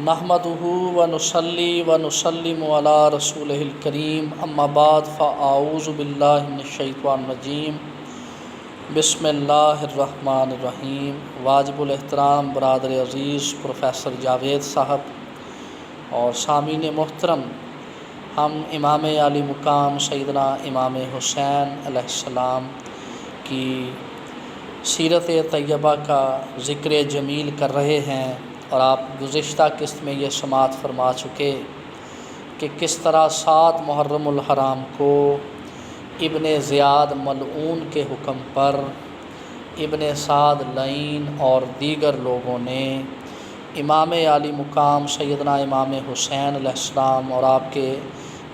نحمدہ ونصلی ونسلم علی رسولہ الکریم اما بعد فاعوذ باللہ من الشیطان الرجیم بسم اللہ الرحمن الرحیم۔ واجب الاحترام برادر عزیز پروفیسر جاوید صاحب اور سامعین محترم، ہم امام عالی مقام سیدنا امام حسین علیہ السلام کی سیرت طیبہ کا ذکر جمیل کر رہے ہیں، اور آپ گزشتہ قسط میں یہ سماعت فرما چکے کہ کس طرح 7 محرم الحرام کو ابن زیاد ملعون کے حکم پر ابن سعد لعین اور دیگر لوگوں نے امام عالی مقام سیدنا امام حسین علیہ السلام اور آپ کے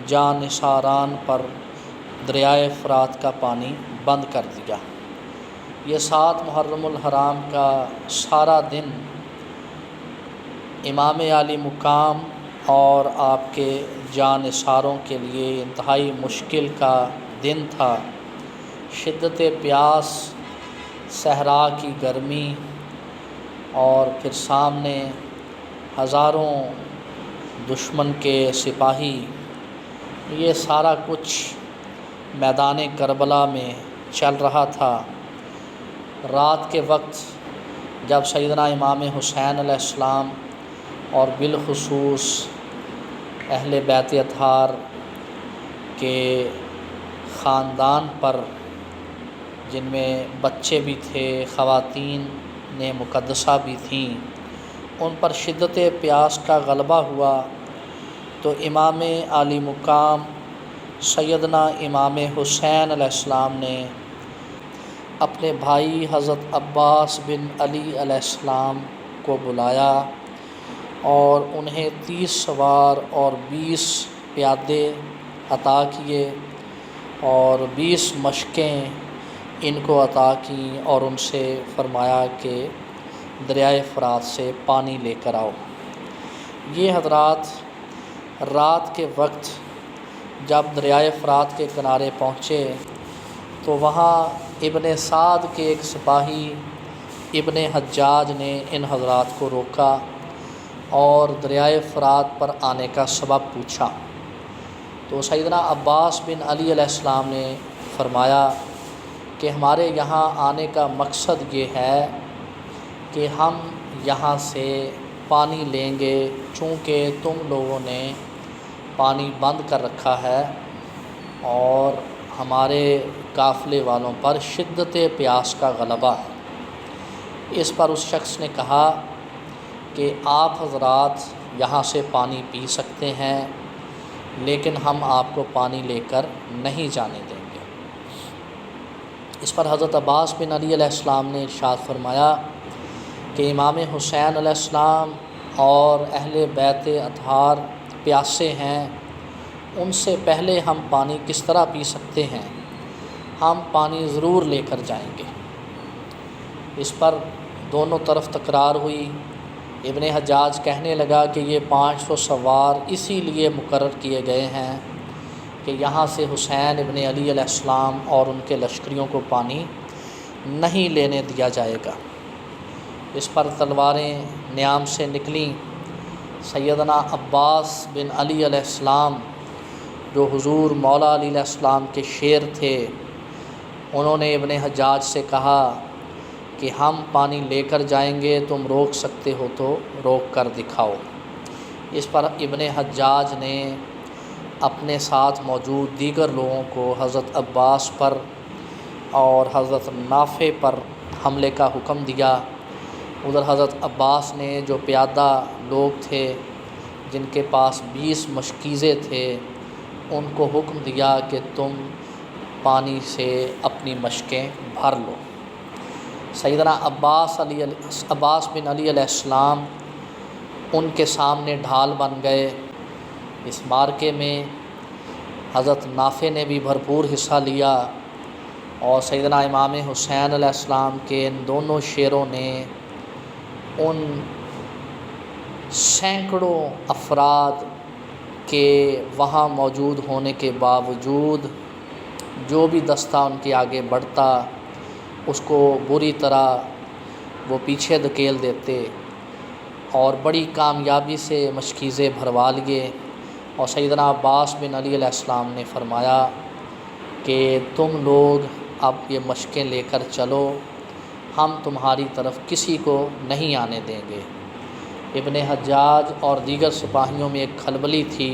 جان نثاران پر دریائے فرات کا پانی بند کر دیا۔ یہ 7 محرم الحرام کا سارا دن امام عالی مقام اور آپ کے جان نثاروں کے لیے انتہائی مشکل کا دن تھا۔ شدت پیاس، صحرا کی گرمی، اور پھر سامنے ہزاروں دشمن کے سپاہی، یہ سارا کچھ میدان کربلا میں چل رہا تھا۔ رات کے وقت جب سیدنا امام حسین علیہ السلام اور بالخصوص اہل بیت اطہار کے خاندان پر، جن میں بچے بھی تھے، خواتین مقدسہ بھی تھیں، ان پر شدت پیاس کا غلبہ ہوا، تو امام عالی مقام سیدنا امام حسین علیہ السلام نے اپنے بھائی حضرت عباس بن علی علیہ السلام کو بلایا اور انہیں 30 سوار اور 20 پیادے عطا کیے اور 20 مشقیں ان کو عطا کیں، اور ان سے فرمایا کہ دریائے فرات سے پانی لے کر آؤ۔ یہ حضرات رات کے وقت جب دریائے فرات کے کنارے پہنچے تو وہاں ابن سعد کے ایک سپاہی ابن حجاج نے ان حضرات کو روکا اور دریائے فرات پر آنے کا سبب پوچھا، تو سیدنا عباس بن علی علیہ السلام نے فرمایا کہ ہمارے یہاں آنے کا مقصد یہ ہے کہ ہم یہاں سے پانی لیں گے، چونکہ تم لوگوں نے پانی بند کر رکھا ہے اور ہمارے قافلے والوں پر شدت پیاس کا غلبہ ہے۔ اس پر اس شخص نے کہا کہ آپ حضرات یہاں سے پانی پی سکتے ہیں، لیکن ہم آپ کو پانی لے کر نہیں جانے دیں گے۔ اس پر حضرت عباس بن علی علیہ السلام نے ارشاد فرمایا کہ امام حسین علیہ السلام اور اہل بیت اطہار پیاسے ہیں، ان سے پہلے ہم پانی کس طرح پی سکتے ہیں؟ ہم پانی ضرور لے کر جائیں گے۔ اس پر دونوں طرف تکرار ہوئی۔ ابن حجاج کہنے لگا کہ یہ 500 سوار اسی لیے مقرر کیے گئے ہیں کہ یہاں سے حسین ابن علی علیہ السلام اور ان کے لشکریوں کو پانی نہیں لینے دیا جائے گا۔ اس پر تلواریں نیام سے نکلیں۔ سیدنا عباس بن علی علیہ السلام، جو حضور مولا علی علیہ السلام کے شیر تھے، انہوں نے ابن حجاج سے کہا کہ ہم پانی لے کر جائیں گے، تم روک سکتے ہو تو روک کر دکھاؤ۔ اس پر ابن حجاج نے اپنے ساتھ موجود دیگر لوگوں کو حضرت عباس پر اور حضرت نافع پر حملے کا حکم دیا۔ ادھر حضرت عباس نے، جو پیادہ لوگ تھے جن کے پاس 20 مشکیزے تھے، ان کو حکم دیا کہ تم پانی سے اپنی مشقیں بھر لو۔ سیدنا عباس بن علی علیہ السلام ان کے سامنے ڈھال بن گئے۔ اس معرکے میں حضرت نافع نے بھی بھرپور حصہ لیا، اور سیدنا امام حسین علیہ السلام کے ان دونوں شیروں نے ان سینکڑوں افراد کے وہاں موجود ہونے کے باوجود جو بھی دستہ ان کے آگے بڑھتا اس کو بری طرح وہ پیچھے دھکیل دیتے اور بڑی کامیابی سے مشکیزیں بھروا لیے، اور سیدنا عباس بن علی علیہ السلام نے فرمایا کہ تم لوگ اب یہ مشقیں لے کر چلو، ہم تمہاری طرف کسی کو نہیں آنے دیں گے۔ ابن حجاج اور دیگر سپاہیوں میں ایک کھلبلی تھی،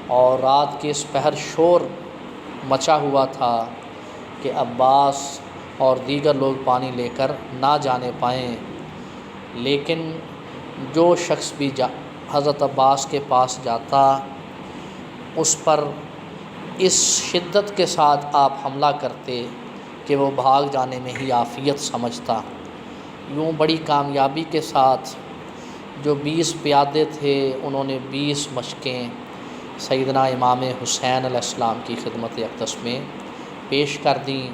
اور رات کے اس پہر شور مچا ہوا تھا کہ عباس اور دیگر لوگ پانی لے کر نہ جانے پائیں، لیکن جو شخص بھی حضرت عباس کے پاس جاتا اس پر اس شدت کے ساتھ آپ حملہ کرتے کہ وہ بھاگ جانے میں ہی عافیت سمجھتا۔ یوں بڑی کامیابی کے ساتھ جو 20 پیادے تھے انہوں نے 20 مشقیں سیدنا امام حسین علیہ السلام کی خدمت اقدس میں پیش کر دیں،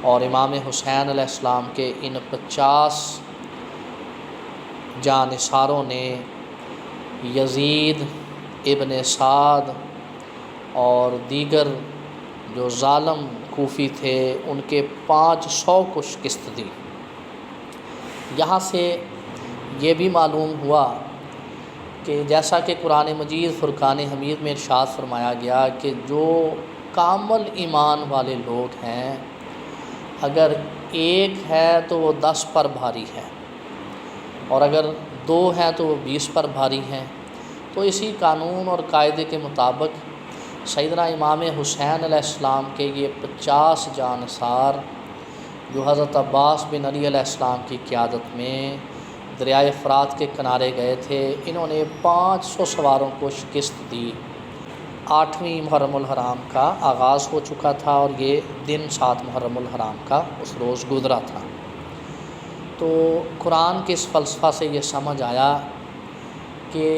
اور امام حسین علیہ السلام کے ان 50 جانثاروں نے یزید ابن سعد اور دیگر جو ظالم کوفی تھے ان کے 500 کو شکست دی۔ یہاں سے یہ بھی معلوم ہوا کہ جیسا کہ قرآن مجید فرقان حمید میں ارشاد فرمایا گیا کہ جو کامل ایمان والے لوگ ہیں اگر ایک ہے تو وہ 10 پر بھاری ہے، اور اگر 2 ہیں تو وہ 20 پر بھاری ہیں۔ تو اسی قانون اور قاعدے کے مطابق سیدنا امام حسین علیہ السلام کے یہ 50 جانثار جو حضرت عباس بن علی علیہ السلام کی قیادت میں دریائے فرات کے کنارے گئے تھے، انہوں نے 500 سواروں کو شکست دی۔ 8ویں محرم الحرام کا آغاز ہو چکا تھا، اور یہ دن 7 محرم الحرام کا اس روز گزرا تھا۔ تو قرآن کے اس فلسفہ سے یہ سمجھ آیا کہ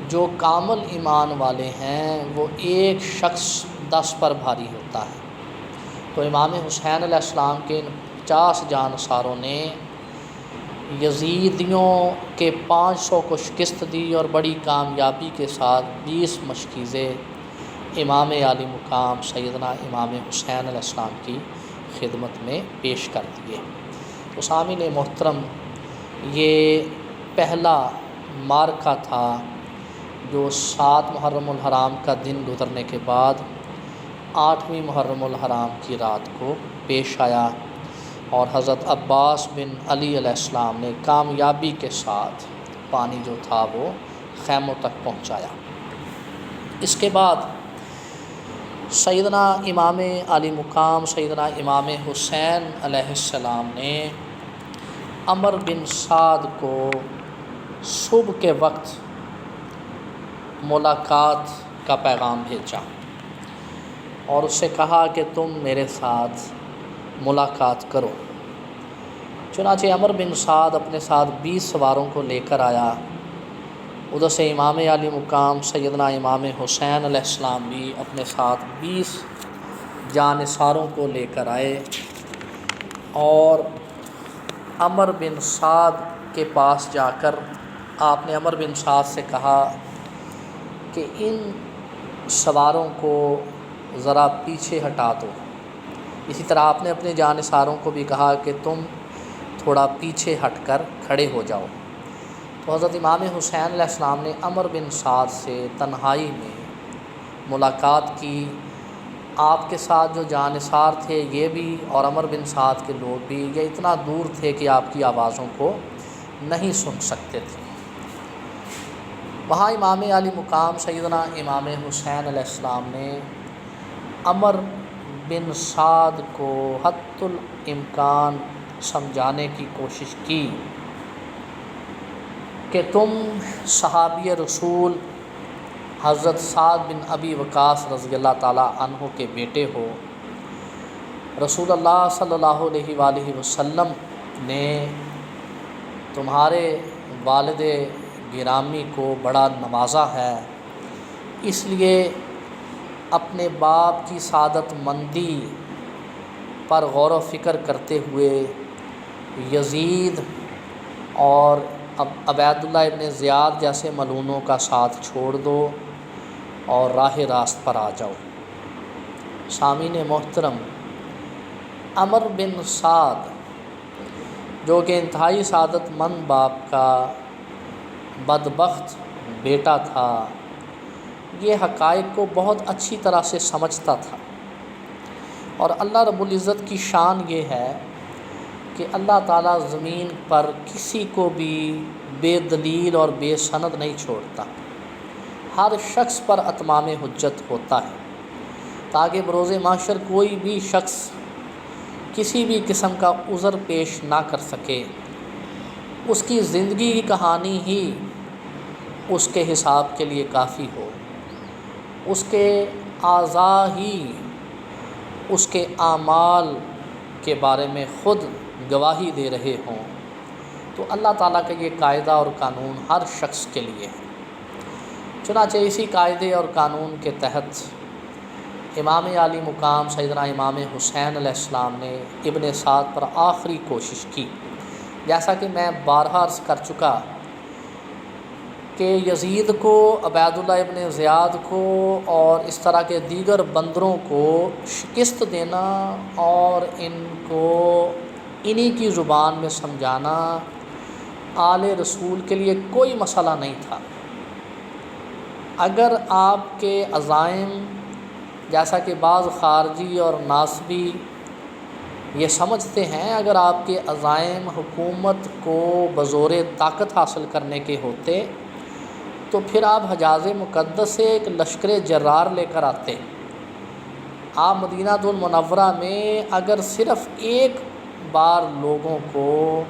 جو کامل ایمان والے ہیں وہ ایک شخص 10 پر بھاری ہوتا ہے۔ تو امام حسین علیہ السلام کے ان 50 جانثاروں نے یزیدیوں کے 500 کو شکست دی، اور بڑی کامیابی کے ساتھ 20 مشکیزیں امام عالی مقام سیدنا امام حسین علیہ السلام کی خدمت میں پیش کر دیے۔ تو سامعین محترم، یہ پہلا معرکہ تھا جو 7 محرم الحرام کا دن گزرنے کے بعد 8ویں محرم الحرام کی رات کو پیش آیا، اور حضرت عباس بن علی علیہ السلام نے کامیابی کے ساتھ پانی جو تھا وہ خیموں تک پہنچایا۔ اس کے بعد سیدنا امام علی مقام سیدنا امام حسین علیہ السلام نے عمر بن سعد کو صبح کے وقت ملاقات کا پیغام بھیجا، اور اس سے کہا کہ تم میرے ساتھ ملاقات کرو۔ چنانچہ عمر بن سعد اپنے ساتھ 20 سواروں کو لے کر آیا۔ ادھر سے امام علی مقام سیدنا امام حسین علیہ السلام بھی اپنے ساتھ 20 جانثاروں کو لے کر آئے، اور عمر بن سعد کے پاس جا کر آپ نے عمر بن سعد سے کہا کہ ان سواروں کو ذرا پیچھے ہٹا دو۔ اسی طرح آپ نے اپنے جانثاروں کو بھی کہا کہ تم تھوڑا پیچھے ہٹ کر کھڑے ہو جاؤ۔ تو حضرت امام حسین علیہ السلام نے عمر بن سعد سے تنہائی میں ملاقات کی۔ آپ کے ساتھ جو جانثار تھے یہ بھی اور عمر بن سعد کے لوگ بھی یہ اتنا دور تھے کہ آپ کی آوازوں کو نہیں سن سکتے تھے۔ وہاں امام علی مقام سیدنا امام حسین علیہ السلام نے عمر بن سعد کو حتی الامکان سمجھانے کی کوشش کی کہ تم صحابی رسول حضرت سعد بن ابی وقاص رضی اللہ تعالیٰ عنہ کے بیٹے ہو۔ رسول اللہ صلی اللہ علیہ وآلہ وسلم نے تمہارے والد گرامی کو بڑا نوازا ہے، اس لیے اپنے باپ کی سعادت مندی پر غور و فکر کرتے ہوئے یزید اور عبید اللہ ابن زیاد جیسے ملعونوں کا ساتھ چھوڑ دو اور راہ راست پر آ جاؤ۔ سامعین محترم، عمر بن سعد جو کہ انتہائی سعادت مند باپ کا بدبخت بیٹا تھا، یہ حقائق کو بہت اچھی طرح سے سمجھتا تھا۔ اور اللہ رب العزت کی شان یہ ہے کہ اللہ تعالیٰ زمین پر کسی کو بھی بے دلیل اور بے سند نہیں چھوڑتا، ہر شخص پر اتمام حجت ہوتا ہے، تاکہ بروز محشر کوئی بھی شخص کسی بھی قسم کا عذر پیش نہ کر سکے۔ اس کی زندگی کی کہانی ہی اس کے حساب کے لیے کافی ہو، اس کے اعضاء ہی اس کے اعمال کے بارے میں خود گواہی دے رہے ہوں، تو اللہ تعالیٰ کا یہ قاعدہ اور قانون ہر شخص کے لیے ہے۔ چنانچہ اسی قاعدے اور قانون کے تحت امام عالی مقام سیدنا امام حسین علیہ السلام نے ابن سعد پر آخری کوشش کی۔ جیسا کہ میں بارہا عرض کر چکا کہ یزید کو، عبید اللہ ابن زیاد کو اور اس طرح کے دیگر بندروں کو شکست دینا اور ان کو انہی کی زبان میں سمجھانا آل رسول کے لیے کوئی مسئلہ نہیں تھا۔ اگر آپ کے عزائم، جیسا کہ بعض خارجی اور ناصبی یہ سمجھتے ہیں، اگر آپ کے عزائم حکومت کو بزور طاقت حاصل کرنے کے ہوتے تو پھر آپ حجاز مقدس سے ایک لشکر جرار لے کر آتے۔ آپ مدینہ المنورہ میں اگر صرف ایک بار لوگوں کو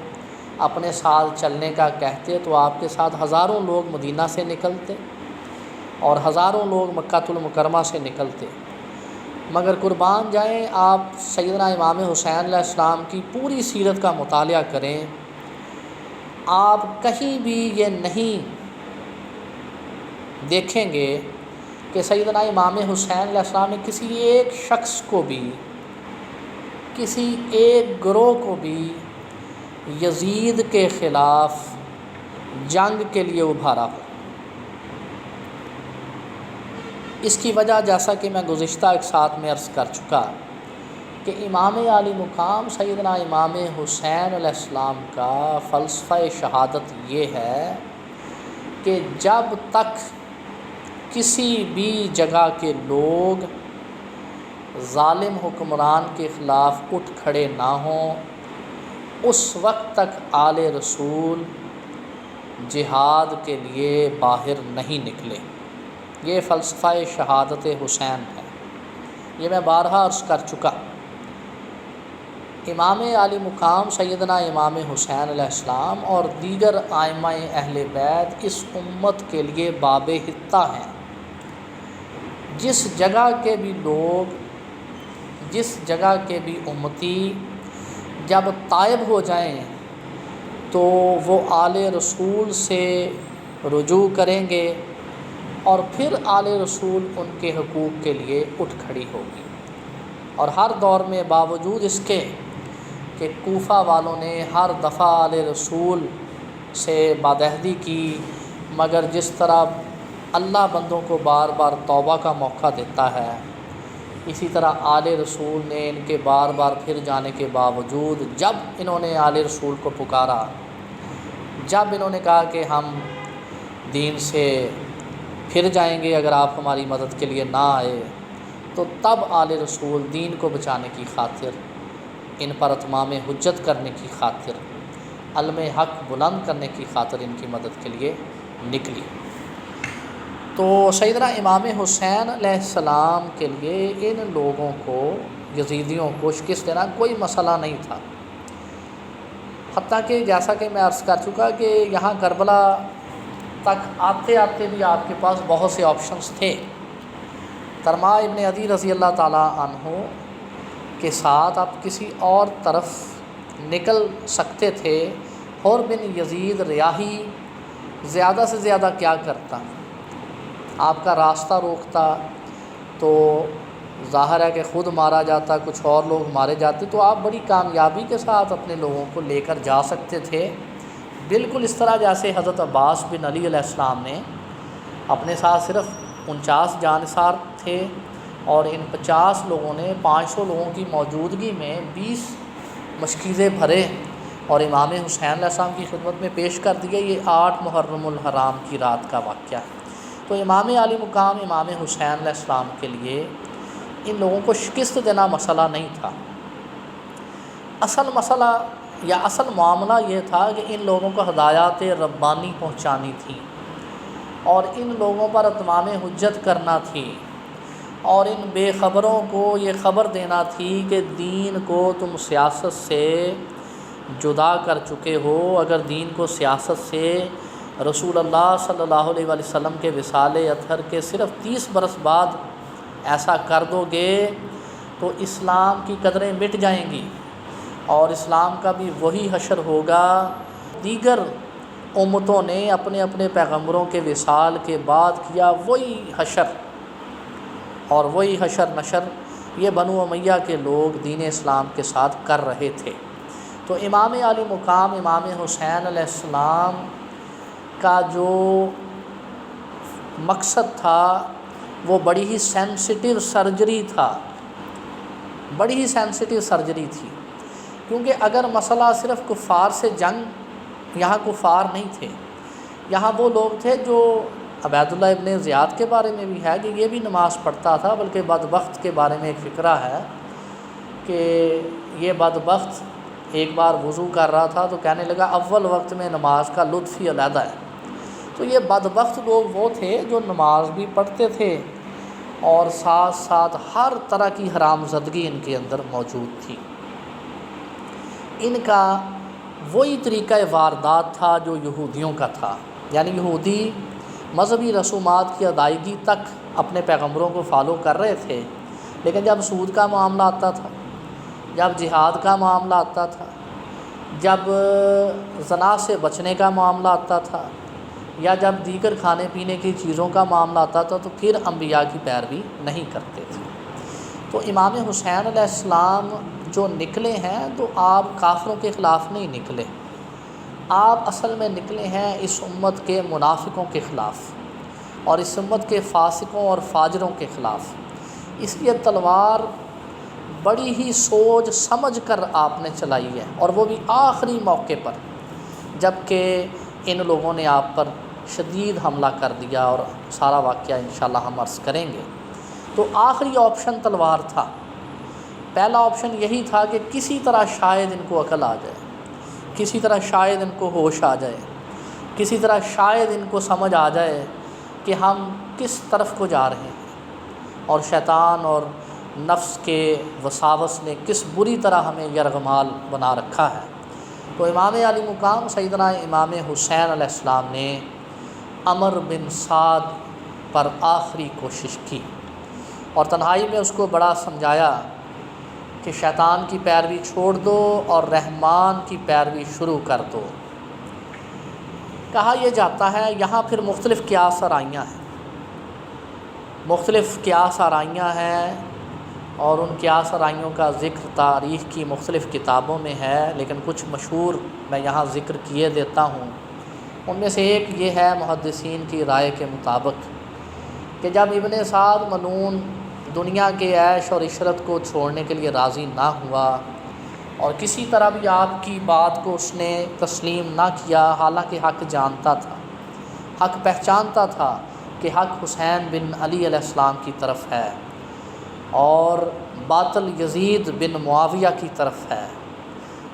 اپنے ساتھ چلنے کا کہتے تو آپ کے ساتھ ہزاروں لوگ مدینہ سے نکلتے اور ہزاروں لوگ مکہ المکرمہ سے نکلتے۔ مگر قربان جائیں، آپ سیدنا امام حسین علیہ السلام کی پوری سیرت کا مطالعہ کریں، آپ کہیں بھی یہ نہیں دیکھیں گے کہ سیدنا امام حسین علیہ السلام نے کسی ایک شخص کو بھی، کسی ایک گروہ کو بھی یزید کے خلاف جنگ کے لیے ابھارا ہو۔ اس کی وجہ جیسا کہ میں گزشتہ ایک ساتھ میں عرض کر چکا کہ امام عالی مقام سیدنا امام حسین علیہ السلام کا فلسفہ شہادت یہ ہے کہ جب تک کسی بھی جگہ کے لوگ ظالم حکمران کے خلاف اٹھ کھڑے نہ ہوں، اس وقت تک آل رسول جہاد کے لیے باہر نہیں نکلے۔ یہ فلسفہ شہادت حسین ہے، یہ میں بارہا عرض کر چکا۔ امام عالی مقام سیدنا امام حسین علیہ السلام اور دیگر ائمہ اہل بیت اس امت کے لیے باب حتہ ہیں۔ جس جگہ کے بھی لوگ، جس جگہ کے بھی امتی جب تائب ہو جائیں تو وہ آل رسول سے رجوع کریں گے اور پھر آل رسول ان کے حقوق کے لیے اٹھ کھڑی ہوگی۔ اور ہر دور میں باوجود اس کے کہ کوفہ والوں نے ہر دفعہ آل رسول سے بادہدی کی، مگر جس طرح اللہ بندوں کو بار بار توبہ کا موقع دیتا ہے، اسی طرح آل رسول نے ان کے بار بار پھر جانے کے باوجود جب انہوں نے آل رسول کو پکارا، جب انہوں نے کہا کہ ہم دین سے پھر جائیں گے اگر آپ ہماری مدد کے لیے نہ آئے، تو تب آل رسول دین کو بچانے کی خاطر، ان پر اتمام حجت کرنے کی خاطر، علم حق بلند کرنے کی خاطر ان کی مدد کے لیے نکلی۔ تو سیدنا امام حسین علیہ السلام کے لیے ان لوگوں کو، یزیدیوں کو شکست دینا کوئی مسئلہ نہیں تھا، حتیٰ کہ جیسا کہ میں عرض کر چکا کہ یہاں کربلا تک آتے آتے بھی آپ کے پاس بہت سے آپشنز تھے۔ ترما ابن عدی رضی اللہ تعالیٰ عنہ کے ساتھ آپ کسی اور طرف نکل سکتے تھے۔ حر بن یزید ریاحی زیادہ سے زیادہ کیا کرتا، آپ کا راستہ روکتا تو ظاہر ہے کہ خود مارا جاتا، کچھ اور لوگ مارے جاتے، تو آپ بڑی کامیابی کے ساتھ اپنے لوگوں کو لے کر جا سکتے تھے۔ بالکل اس طرح جیسے حضرت عباس بن علی علیہ السلام نے اپنے ساتھ صرف 49 جانثار تھے اور ان 50 لوگوں نے 500 لوگوں کی موجودگی میں 20 مشکیزیں بھرے اور امام حسین علیہ السلام کی خدمت میں پیش کر دیا۔ یہ 8 محرم الحرام کی رات کا واقعہ ہے۔ تو امام علی مقام امام حسین علیہ السلام کے لیے ان لوگوں کو شکست دینا مسئلہ نہیں تھا۔ اصل مسئلہ یا اصل معاملہ یہ تھا کہ ان لوگوں کو ہدایات ربانی پہنچانی تھی اور ان لوگوں پر اتمام حجت کرنا تھی، اور ان بے خبروں کو یہ خبر دینا تھی کہ دین کو تم سیاست سے جدا کر چکے ہو۔ اگر دین کو سیاست سے رسول اللہ صلی اللہ علیہ وآلہ وسلم کے وصال اطہر کے صرف 30 برس بعد ایسا کر دو گے تو اسلام کی قدریں مٹ جائیں گی، اور اسلام کا بھی وہی حشر ہوگا۔ دیگر امتوں نے اپنے اپنے پیغمبروں کے وصال کے بعد کیا وہی حشر، اور وہی حشر نشر یہ بنو امیہ کے لوگ دین اسلام کے ساتھ کر رہے تھے۔ تو امام علی مقام امام حسین علیہ السلام کا جو مقصد تھا وہ بڑی ہی سینسٹیو سرجری تھا، بڑی ہی سینسٹیو سرجری تھی، کیونکہ اگر مسئلہ صرف کفار سے جنگ، یہاں کفار نہیں تھے، یہاں وہ لوگ تھے جو عبید اللہ ابن زیاد کے بارے میں بھی ہے کہ یہ بھی نماز پڑھتا تھا، بلکہ بدبخت کے بارے میں ایک فقرہ ہے کہ یہ بدبخت ایک بار وضو کر رہا تھا تو کہنے لگا اول وقت میں نماز کا لطف ہی علیحدہ ہے۔ تو یہ بدبخت لوگ وہ تھے جو نماز بھی پڑھتے تھے اور ساتھ ساتھ ہر طرح کی حرام زدگی ان کے اندر موجود تھی۔ ان کا وہی طریقہ واردات تھا جو یہودیوں کا تھا، یعنی یہودی مذہبی رسومات کی ادائیگی تک اپنے پیغمبروں کو فالو کر رہے تھے، لیکن جب سود کا معاملہ آتا تھا، جب جہاد کا معاملہ آتا تھا، جب زنا سے بچنے کا معاملہ آتا تھا، یا جب دیگر کھانے پینے کی چیزوں کا معاملہ آتا تھا تو پھر انبیاء کی پیروی نہیں کرتے تھے۔ تو امام حسین علیہ السلام جو نکلے ہیں تو آپ کافروں کے خلاف نہیں نکلے، آپ اصل میں نکلے ہیں اس امت کے منافقوں کے خلاف اور اس امت کے فاسقوں اور فاجروں کے خلاف۔ اس لیے تلوار بڑی ہی سوچ سمجھ کر آپ نے چلائی ہے، اور وہ بھی آخری موقع پر، جب کہ ان لوگوں نے آپ پر شدید حملہ کر دیا، اور سارا واقعہ انشاءاللہ ہم عرض کریں گے۔ تو آخری آپشن تلوار تھا۔ پہلا آپشن یہی تھا کہ کسی طرح شاید ان کو عقل آ جائے، کسی طرح شاید ان کو ہوش آ جائے، کسی طرح شاید ان کو سمجھ آ جائے کہ ہم کس طرف کو جا رہے ہیں، اور شیطان اور نفس کے وساوس نے کس بری طرح ہمیں یرغمال بنا رکھا ہے۔ تو امام علی مقام سیدنا امام حسین علیہ السلام نے عمر بن سعد پر آخری کوشش کی، اور تنہائی میں اس کو بڑا سمجھایا کہ شیطان کی پیروی چھوڑ دو اور رحمان کی پیروی شروع کر دو۔ کہا یہ جاتا ہے یہاں پھر مختلف قیاس آرائیاں ہیں، مختلف قیاس آرائیاں ہیں، اور ان قیاس آرائیوں کا ذکر تاریخ کی مختلف کتابوں میں ہے، لیکن کچھ مشہور میں یہاں ذکر کیے دیتا ہوں۔ ان میں سے ایک یہ ہے محدثین کی رائے کے مطابق کہ جب ابن سعد ملعون دنیا کے عیش اور عشرت کو چھوڑنے کے لیے راضی نہ ہوا، اور کسی طرح بھی آپ کی بات کو اس نے تسلیم نہ کیا، حالانکہ حق جانتا تھا، حق پہچانتا تھا کہ حق حسین بن علی علیہ السلام کی طرف ہے اور باطل یزید بن معاویہ کی طرف ہے،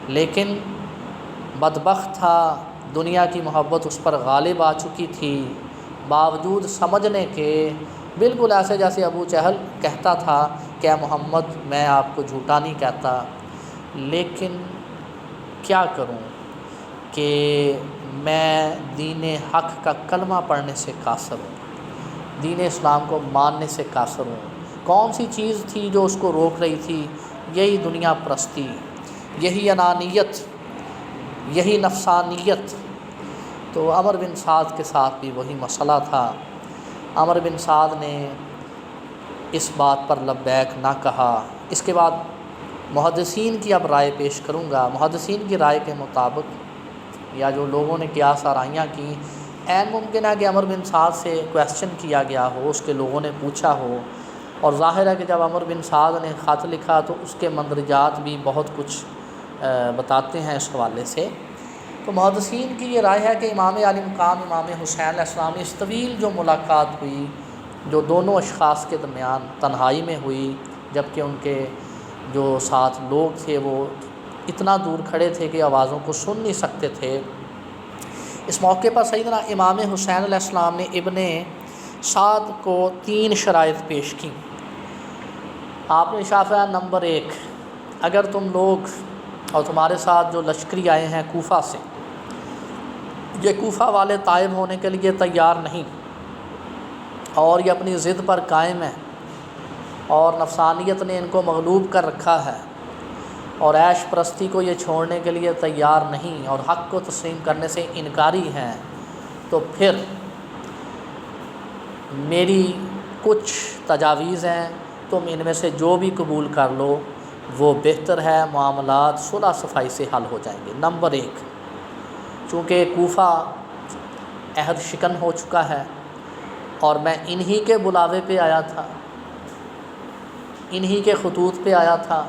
لیکن بدبخت تھا، دنیا کی محبت اس پر غالب آ چکی تھی، باوجود سمجھنے کے بالکل ایسے جیسے ابو جہل کہتا تھا کہ اے محمد میں آپ کو جھوٹا نہیں کہتا، لیکن کیا کروں کہ میں دین حق کا کلمہ پڑھنے سے قاصر ہوں، دین اسلام کو ماننے سے قاصر ہوں۔ کون سی چیز تھی جو اس کو روک رہی تھی؟ یہی دنیا پرستی، یہی انانیت، یہی نفسانیت۔ تو عمر بن سعد کے ساتھ بھی وہی مسئلہ تھا۔ عمر بن سعد نے اس بات پر لبیک نہ کہا۔ اس کے بعد محدثین کی اب رائے پیش کروں گا۔ محدثین کی رائے کے مطابق، یا جو لوگوں نے قیاس آرائیاں کی، عین ممکن ہے کہ عمر بن سعد سے کویسچن کیا گیا ہو، اس کے لوگوں نے پوچھا ہو، اور ظاہر ہے کہ جب عمر بن سعد نے خط لکھا تو اس کے مندرجات بھی بہت کچھ بتاتے ہیں اس حوالے سے۔ تو محدثین کی یہ رائے ہے کہ امام علی مقام امام حسین علیہ السلام اس طویل جو ملاقات ہوئی، جو دونوں اشخاص کے درمیان تنہائی میں ہوئی، جبکہ ان کے جو ساتھ لوگ تھے وہ اتنا دور کھڑے تھے کہ آوازوں کو سن نہیں سکتے تھے، اس موقع پر سیدنا امام حسین علیہ السلام نے ابن سعد کو 3 شرائط پیش کی۔ آپ نے ارشاد فرمایا نمبر 1، اگر تم لوگ اور تمہارے ساتھ جو لشکری آئے ہیں کوفہ سے، یہ کوفہ والے طائب ہونے کے لیے تیار نہیں اور یہ اپنی ضد پر قائم ہے اور نفسانیت نے ان کو مغلوب کر رکھا ہے اور عیش پرستی کو یہ چھوڑنے کے لیے تیار نہیں اور حق کو تسلیم کرنے سے انکاری ہیں، تو پھر میری کچھ تجاویز ہیں، تم ان میں سے جو بھی قبول کر لو وہ بہتر ہے، معاملات صلح صفائی سے حل ہو جائیں گے۔ نمبر 1، چونکہ کوفہ عہد شکن ہو چکا ہے اور میں انہی کے بلاوے پہ آیا تھا، انہی کے خطوط پہ آیا تھا،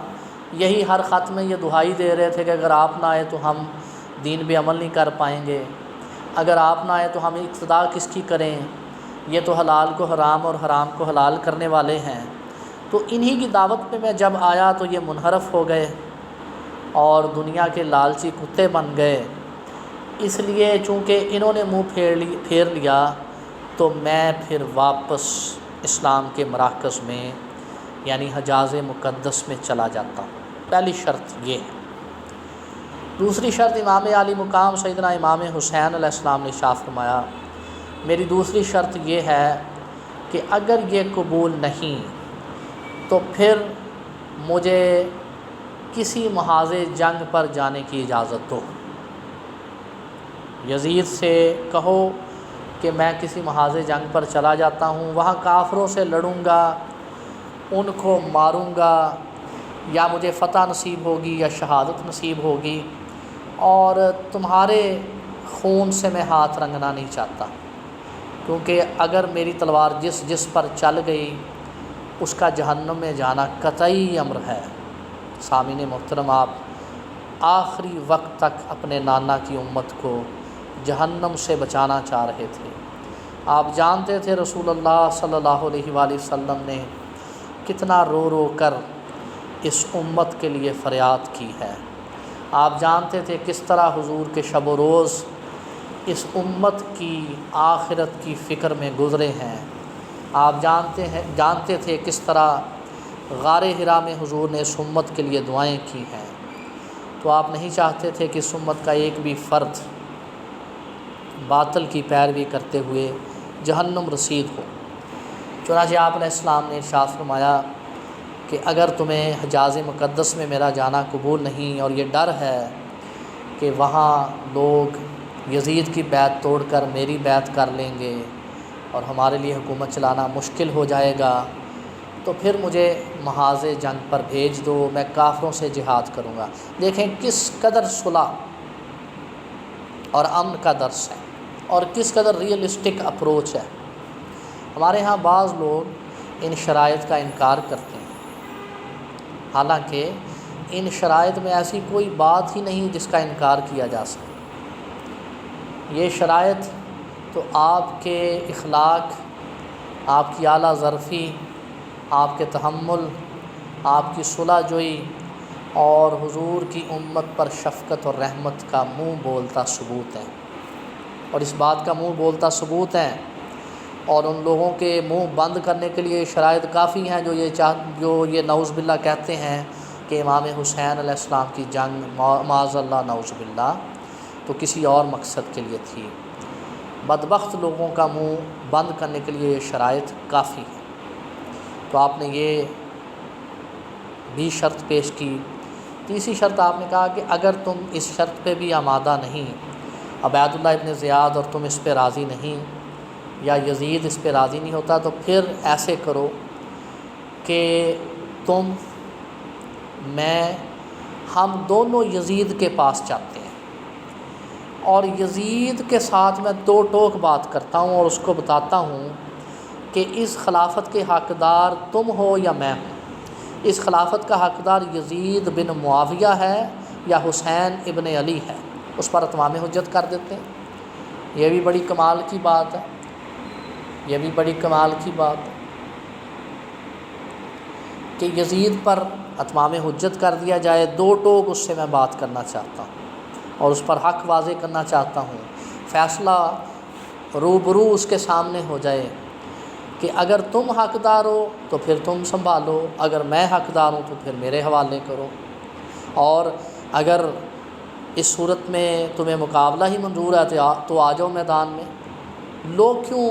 یہی ہر خط میں یہ دہائی دے رہے تھے کہ اگر آپ نہ آئے تو ہم دین پہ عمل نہیں کر پائیں گے، اگر آپ نہ آئے تو ہم اقتدا کس کی کریں، یہ تو حلال کو حرام اور حرام کو حلال کرنے والے ہیں۔ تو انہی کی دعوت پہ میں جب آیا تو یہ منحرف ہو گئے اور دنیا کے لالچی کتے بن گئے، اس لیے چونکہ انہوں نے منہ پھیر لیا تو میں پھر واپس اسلام کے مراکز میں یعنی حجاز مقدس میں چلا جاتا ہوں۔ پہلی شرط یہ ہے۔ دوسری شرط امام علی مقام سیدنا امام حسین علیہ السلام نے ارشاد فرمایا، میری دوسری شرط یہ ہے کہ اگر یہ قبول نہیں تو پھر مجھے کسی محاذ جنگ پر جانے کی اجازت دو، یزید سے کہو کہ میں کسی محاذ جنگ پر چلا جاتا ہوں، وہاں کافروں سے لڑوں گا، ان کو ماروں گا، یا مجھے فتح نصیب ہوگی یا شہادت نصیب ہوگی، اور تمہارے خون سے میں ہاتھ رنگنا نہیں چاہتا، کیونکہ اگر میری تلوار جس پر چل گئی اس کا جہنم میں جانا قطعی امر ہے۔ سامعین محترم، آپ آخری وقت تک اپنے نانا کی امت کو جہنم سے بچانا چاہ رہے تھے۔ آپ جانتے تھے رسول اللہ صلی اللہ علیہ وآلہ وسلم نے کتنا رو رو کر اس امت کے لیے فریاد کی ہے، آپ جانتے تھے کس طرح حضور کے شب و روز اس امت کی آخرت کی فکر میں گزرے ہیں، آپ جانتے تھے کس طرح غار حرا میں حضور نے اس امت کے لیے دعائیں کی ہیں، تو آپ نہیں چاہتے تھے کہ اس امت کا ایک بھی فرد باطل کی پیروی کرتے ہوئے جہنم رسید ہو۔ چنانچہ آپ علیہ السلام نے ارشاد فرمایا کہ اگر تمہیں حجاز مقدس میں میرا جانا قبول نہیں اور یہ ڈر ہے کہ وہاں لوگ یزید کی بیعت توڑ کر میری بیعت کر لیں گے اور ہمارے لیے حکومت چلانا مشکل ہو جائے گا، تو پھر مجھے محاذ جنگ پر بھیج دو، میں کافروں سے جہاد کروں گا۔ دیکھیں کس قدر صلح اور امن کا درس ہے اور کس قدر ریئلسٹک اپروچ ہے۔ ہمارے ہاں بعض لوگ ان شرائط کا انکار کرتے ہیں، حالانکہ ان شرائط میں ایسی کوئی بات ہی نہیں جس کا انکار کیا جا سکے۔ یہ شرائط تو آپ کے اخلاق، آپ کی اعلیٰ ظرفی، آپ کے تحمل، آپ کی صلح جوئی اور حضور کی امت پر شفقت اور رحمت کا منہ بولتا ثبوت ہے، اور اس بات کا منہ بولتا ثبوت ہے، اور ان لوگوں کے منہ بند کرنے کے لیے شرائط کافی ہیں جو یہ نعوذ باللہ کہتے ہیں کہ امام حسین علیہ السلام کی جنگ معاذ اللہ نعوذ باللہ تو کسی اور مقصد کے لیے تھی۔ بدبخت لوگوں کا منہ بند کرنے کے لیے یہ شرائط کافی ہے۔ تو آپ نے یہ بھی شرط پیش کی۔ تیسری شرط آپ نے کہا کہ اگر تم اس شرط پہ بھی آمادہ نہیں، عبید اللہ ابن زیاد اور تم اس پہ راضی نہیں، یا یزید اس پہ راضی نہیں ہوتا، تو پھر ایسے کرو کہ ہم دونوں یزید کے پاس جاتے ہیں اور یزید کے ساتھ میں دو ٹوک بات کرتا ہوں اور اس کو بتاتا ہوں کہ اس خلافت کے حقدار تم ہو یا میں ہوں۔ اس خلافت کا حقدار یزید بن معاویہ ہے یا حسین ابن علی ہے، اس پر اتمام حجت کر دیتے ہیں۔ یہ بھی بڑی کمال کی بات ہے، یہ بھی بڑی کمال کی بات ہے کہ یزید پر اتمام حجت کر دیا جائے۔ دو ٹوک اس سے میں بات کرنا چاہتا ہوں اور اس پر حق واضح کرنا چاہتا ہوں، فیصلہ روبرو اس کے سامنے ہو جائے کہ اگر تم حقدار ہو تو پھر تم سنبھالو، اگر میں حقدار ہوں تو پھر میرے حوالے کرو، اور اگر اس صورت میں تمہیں مقابلہ ہی منظور ہے تو آ جاؤ میدان میں۔ لوگ کیوں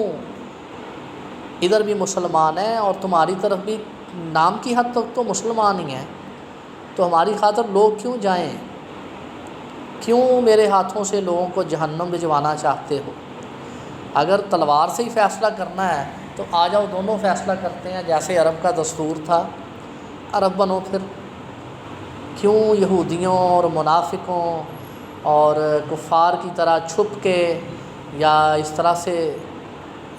ادھر بھی مسلمان ہیں اور تمہاری طرف بھی نام کی حد تک تو مسلمان ہی ہیں، تو ہماری خاطر لوگ کیوں جائیں؟ کیوں میرے ہاتھوں سے لوگوں کو جہنم بھجوانا چاہتے ہو؟ اگر تلوار سے ہی فیصلہ کرنا ہے تو آ جاؤ، دونوں فیصلہ کرتے ہیں، جیسے عرب کا دستور تھا، عرب بنو پھر۔ کیوں یہودیوں اور منافقوں اور کفار کی طرح چھپ کے یا اس طرح سے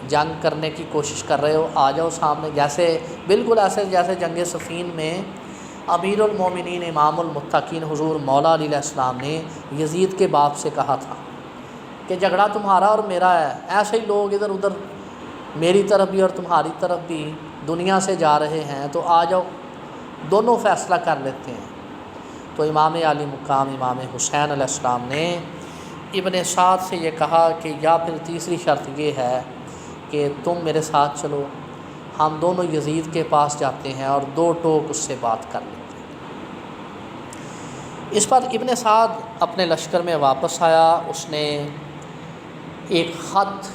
جنگ کرنے کی کوشش کر رہے ہو؟ آ جاؤ سامنے، جیسے بالکل ایسے جیسے جنگ صفین میں امیر المومنین امام المتقین حضور مولا علیہ السلام نے یزید کے باپ سے کہا تھا کہ جھگڑا تمہارا اور میرا ہے، ایسے ہی لوگ ادھر ادھر میری طرف بھی اور تمہاری طرف بھی دنیا سے جا رہے ہیں، تو آ جاؤ دونوں فیصلہ کر لیتے ہیں۔ تو امام علی مقام امام حسین علیہ السلام نے ابن سعد سے یہ کہا کہ یا پھر تیسری شرط یہ ہے کہ تم میرے ساتھ چلو، ہم دونوں یزید کے پاس جاتے ہیں اور دو ٹوک اس سے بات کر لیتے ہیں۔ اس پر ابن سعد اپنے لشکر میں واپس آیا، اس نے ایک خط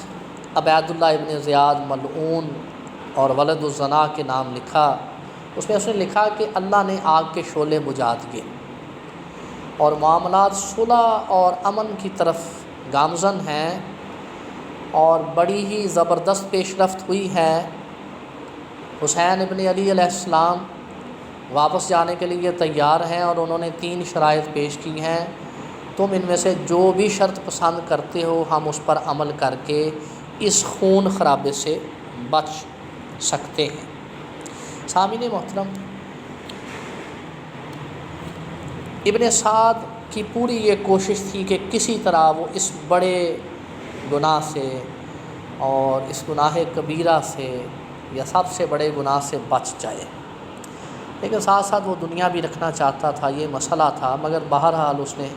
عبید اللہ ابن زیاد ملعون اور ولد الزنا کے نام لکھا۔ اس میں اس نے لکھا کہ اللہ نے آگ کے شعلے بجھا دیے اور معاملات صلح اور امن کی طرف گامزن ہیں اور بڑی ہی زبردست پیش رفت ہوئی ہے۔ حسین ابن علی علیہ السلام واپس جانے کے لیے تیار ہیں اور انہوں نے 3 شرائط پیش کی ہیں، تم ان میں سے جو بھی شرط پسند کرتے ہو ہم اس پر عمل کر کے اس خون خرابے سے بچ سکتے ہیں۔ سامعین محترم، ابن سعد کی پوری یہ کوشش تھی کہ کسی طرح وہ اس بڑے گناہ سے اور اس گناہ کبیرہ سے یا سب سے بڑے گناہ سے بچ جائے، لیکن ساتھ ساتھ وہ دنیا بھی رکھنا چاہتا تھا، یہ مسئلہ تھا، مگر بہرحال اس نے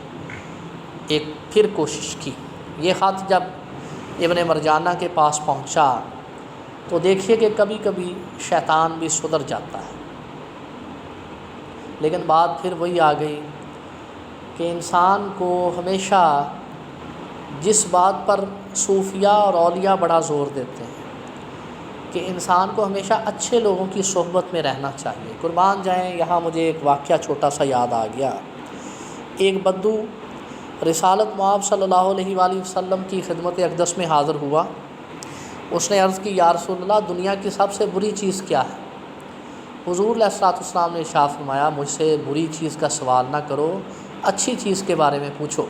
ایک پھر کوشش کی۔ یہ خط جب ابن مرجانہ کے پاس پہنچا تو دیکھیے کہ کبھی کبھی شیطان بھی سدھر جاتا ہے، لیکن بات پھر وہی آ گئی کہ انسان کو ہمیشہ جس بات پر صوفیاء اور اولیاء بڑا زور دیتے ہیں کہ انسان کو ہمیشہ اچھے لوگوں کی صحبت میں رہنا چاہیے۔ قربان جائیں، یہاں مجھے ایک واقعہ چھوٹا سا یاد آ گیا۔ ایک بدو رسالت مآب صلی اللہ علیہ وآلہ وسلم کی خدمت اقدس میں حاضر ہوا۔ اس نے عرض کی، یا رسول اللہ، دنیا کی سب سے بری چیز کیا ہے؟ حضور علیہ الصلوۃ والسلام نے ارشاد فرمایا، مجھ سے بری چیز کا سوال نہ کرو، اچھی چیز کے بارے میں پوچھو۔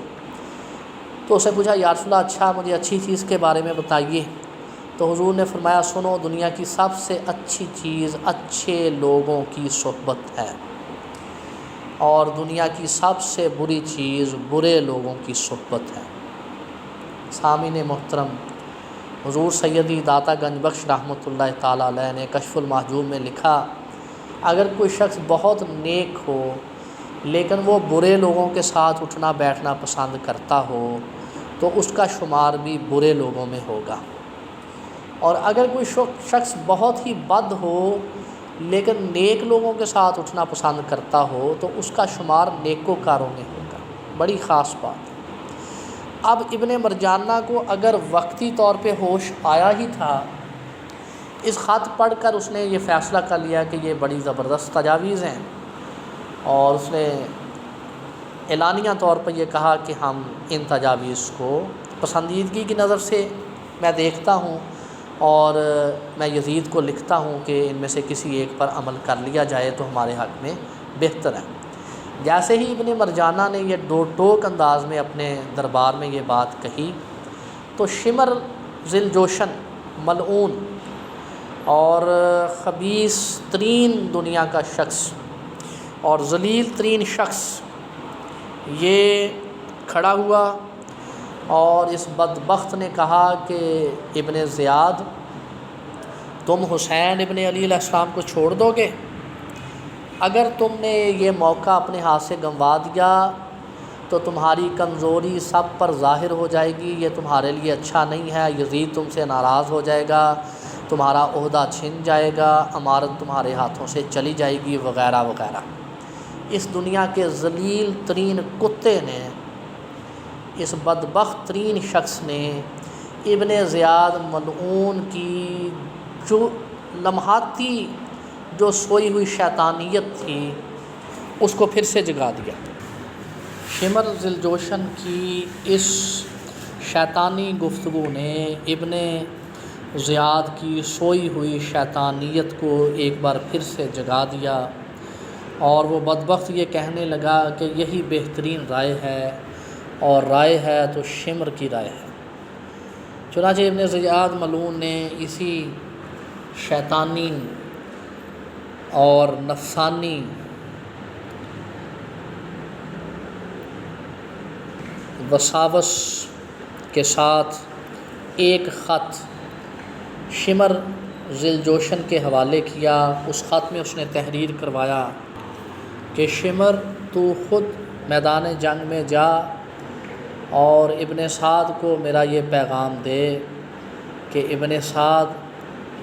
تو اسے پوچھا، یا رسول اللہ، اچھا مجھے اچھی چیز کے بارے میں بتائیے۔ تو حضور نے فرمایا، سنو، دنیا کی سب سے اچھی چیز اچھے لوگوں کی صحبت ہے، اور دنیا کی سب سے بری چیز برے لوگوں کی صحبت ہے۔ سامعین محترم، حضور سیدی داتا گنج بخش رحمۃ اللہ تعالیٰ علیہ نے کشف المحجوب میں لکھا، اگر کوئی شخص بہت نیک ہو لیکن وہ برے لوگوں کے ساتھ اٹھنا بیٹھنا پسند کرتا ہو تو اس کا شمار بھی برے لوگوں میں ہوگا، اور اگر کوئی شخص بہت ہی بد ہو لیکن نیک لوگوں کے ساتھ اٹھنا پسند کرتا ہو تو اس کا شمار نیکوکاروں میں ہوگا۔ بڑی خاص بات ہے۔ اب ابن مرجانہ کو اگر وقتی طور پہ ہوش آیا ہی تھا، اس خط پڑھ کر اس نے یہ فیصلہ کر لیا کہ یہ بڑی زبردست تجاویز ہیں، اور اس نے اعلانیہ طور پر یہ کہا کہ ہم ان تجاویز کو پسندیدگی کی نظر سے میں دیکھتا ہوں اور میں یزید کو لکھتا ہوں کہ ان میں سے کسی ایک پر عمل کر لیا جائے تو ہمارے حق میں بہتر ہے۔ جیسے ہی ابن مرجانہ نے یہ دو ٹوک انداز میں اپنے دربار میں یہ بات کہی تو شمر ذل جوشن ملعون اور خبیث ترین دنیا کا شخص اور ذلیل ترین شخص یہ کھڑا ہوا اور اس بدبخت نے کہا کہ ابن زیاد تم حسین ابن علی علیہ السلام کو چھوڑ دو گے؟ اگر تم نے یہ موقع اپنے ہاتھ سے گنوا دیا تو تمہاری کمزوری سب پر ظاہر ہو جائے گی، یہ تمہارے لیے اچھا نہیں ہے، یزید تم سے ناراض ہو جائے گا، تمہارا عہدہ چھن جائے گا، امارت تمہارے ہاتھوں سے چلی جائے گی، وغیرہ وغیرہ۔ اس دنیا کے ذلیل ترین کتے نے، اس بدبخت ترین شخص نے ابن زیاد ملعون کی جو لمحاتی جو سوئی ہوئی شیطانیت تھی اس کو پھر سے جگا دیا۔ شمر ذیلجوشن کی اس شیطانی گفتگو نے ابن زیاد کی سوئی ہوئی شیطانیت کو ایک بار پھر سے جگا دیا، اور وہ بدبخت یہ کہنے لگا کہ یہی بہترین رائے ہے، اور رائے ہے تو شمر کی رائے ہے۔ چنانچہ ابن زیاد ملعون نے اسی شیطانی اور نفسانی وساوس کے ساتھ ایک خط شمر ذیلجوشن کے حوالے کیا۔ اس خط میں اس نے تحریر کروایا کہ شمر تو خود میدان جنگ میں جا اور ابن سعد کو میرا یہ پیغام دے کہ ابن سعد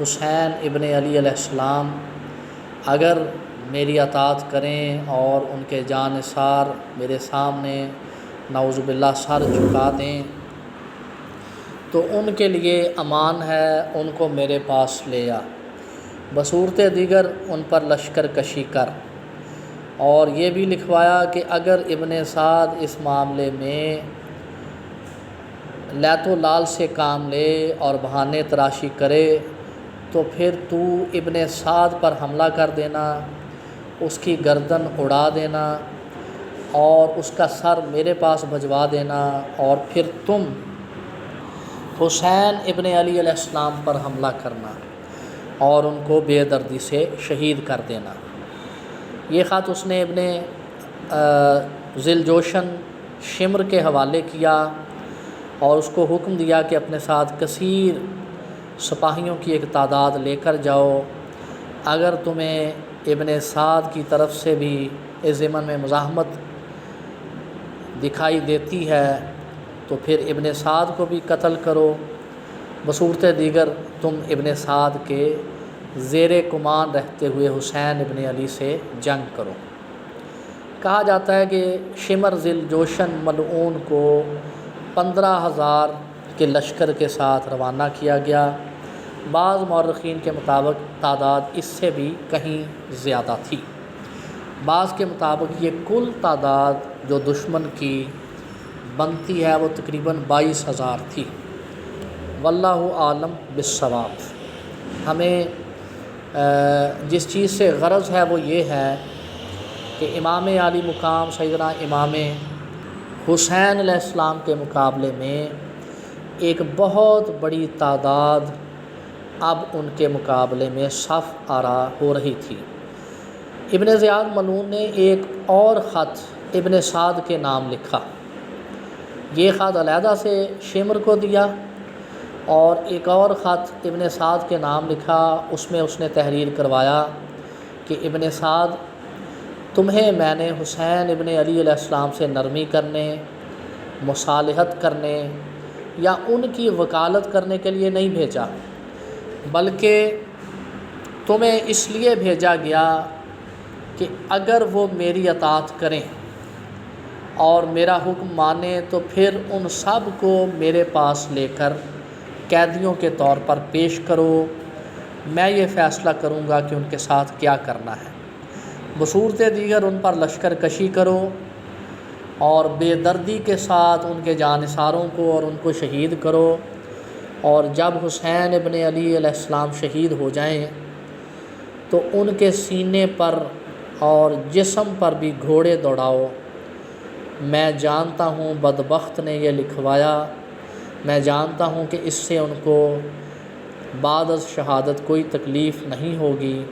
حسین ابن علی علیہ السلام اگر میری اطاعت کریں اور ان کے جانثار میرے سامنے نعوذ باللہ سر جھکا دیں تو ان کے لیے امان ہے، ان کو میرے پاس لے آ، بصورت دیگر ان پر لشکر کشی کر۔ اور یہ بھی لکھوایا کہ اگر ابن سعد اس معاملے میں لیت و لال سے کام لے اور بہانے تراشی کرے تو پھر تو ابن سعد پر حملہ کر دینا، اس کی گردن اڑا دینا اور اس کا سر میرے پاس بھجوا دینا، اور پھر تم حسین ابن علی علیہ السلام پر حملہ کرنا اور ان کو بے دردی سے شہید کر دینا۔ یہ خط اس نے ابن ذیلجوشن شمر کے حوالے کیا اور اس کو حکم دیا کہ اپنے ساتھ کثیر سپاہیوں کی ایک تعداد لے کر جاؤ، اگر تمہیں ابن سعد کی طرف سے بھی اس ضمن میں مزاحمت دکھائی دیتی ہے تو پھر ابن سعد کو بھی قتل کرو، بصورت دیگر تم ابن سعد کے زیر کمان رہتے ہوئے حسین ابن علی سے جنگ کرو۔ کہا جاتا ہے کہ شمر ذیلجوشن ملعون کو 15,000 کے لشکر کے ساتھ روانہ کیا گیا، بعض مورخین کے مطابق تعداد اس سے بھی کہیں زیادہ تھی، بعض کے مطابق یہ کل تعداد جو دشمن کی بنتی ہے وہ تقریباً 22,000 تھی۔ واللہ عالم بالصواب۔ ہمیں جس چیز سے غرض ہے وہ یہ ہے کہ امام عالی مقام سیدنا امام حسین علیہ السلام کے مقابلے میں ایک بہت بڑی تعداد اب ان کے مقابلے میں صف آرا ہو رہی تھی۔ ابن زیاد ملعون نے ایک اور خط ابن سعد کے نام لکھا، یہ خط علیحدہ سے شمر کو دیا، اور ایک اور خط ابن سعد کے نام لکھا، اس میں اس نے تحریر کروایا کہ ابن سعد تمہیں میں نے حسین ابن علی علیہ السلام سے نرمی کرنے، مصالحت کرنے یا ان کی وکالت کرنے کے لیے نہیں بھیجا، بلکہ تمہیں اس لیے بھیجا گیا کہ اگر وہ میری اطاعت کریں اور میرا حکم مانیں تو پھر ان سب کو میرے پاس لے کر قیدیوں کے طور پر پیش کرو، میں یہ فیصلہ کروں گا کہ ان کے ساتھ کیا کرنا ہے، بصورت دیگر ان پر لشکر کشی کرو اور بے دردی کے ساتھ ان کے جانثاروں کو اور ان کو شہید کرو، اور جب حسین ابن علی علیہ السلام شہید ہو جائیں تو ان کے سینے پر اور جسم پر بھی گھوڑے دوڑاؤ۔ میں جانتا ہوں بدبخت نے یہ لکھوایا، میں جانتا ہوں کہ اس سے ان کو بعد از شہادت کوئی تکلیف نہیں ہوگی،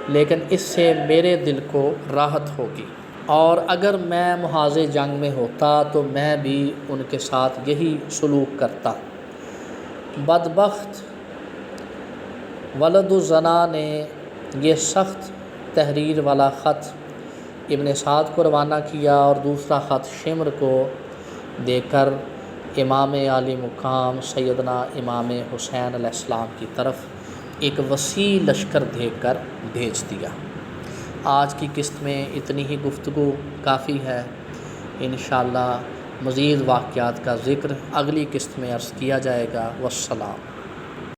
لیکن اس سے میرے دل کو راحت ہوگی، اور اگر میں محاذ جنگ میں ہوتا تو میں بھی ان کے ساتھ یہی سلوک کرتا۔ بدبخت ولد الزنا نے یہ سخت تحریر والا خط ابن سعد کو روانہ کیا اور دوسرا خط شمر کو دے کر امام عالی مقام سیدنا امام حسین علیہ السلام کی طرف ایک وسیع لشکر دے کر بھیج دیا۔ آج کی قسط میں اتنی ہی گفتگو کافی ہے۔ انشاءاللہ مزید واقعات کا ذکر اگلی قسط میں عرض کیا جائے گا۔ والسلام۔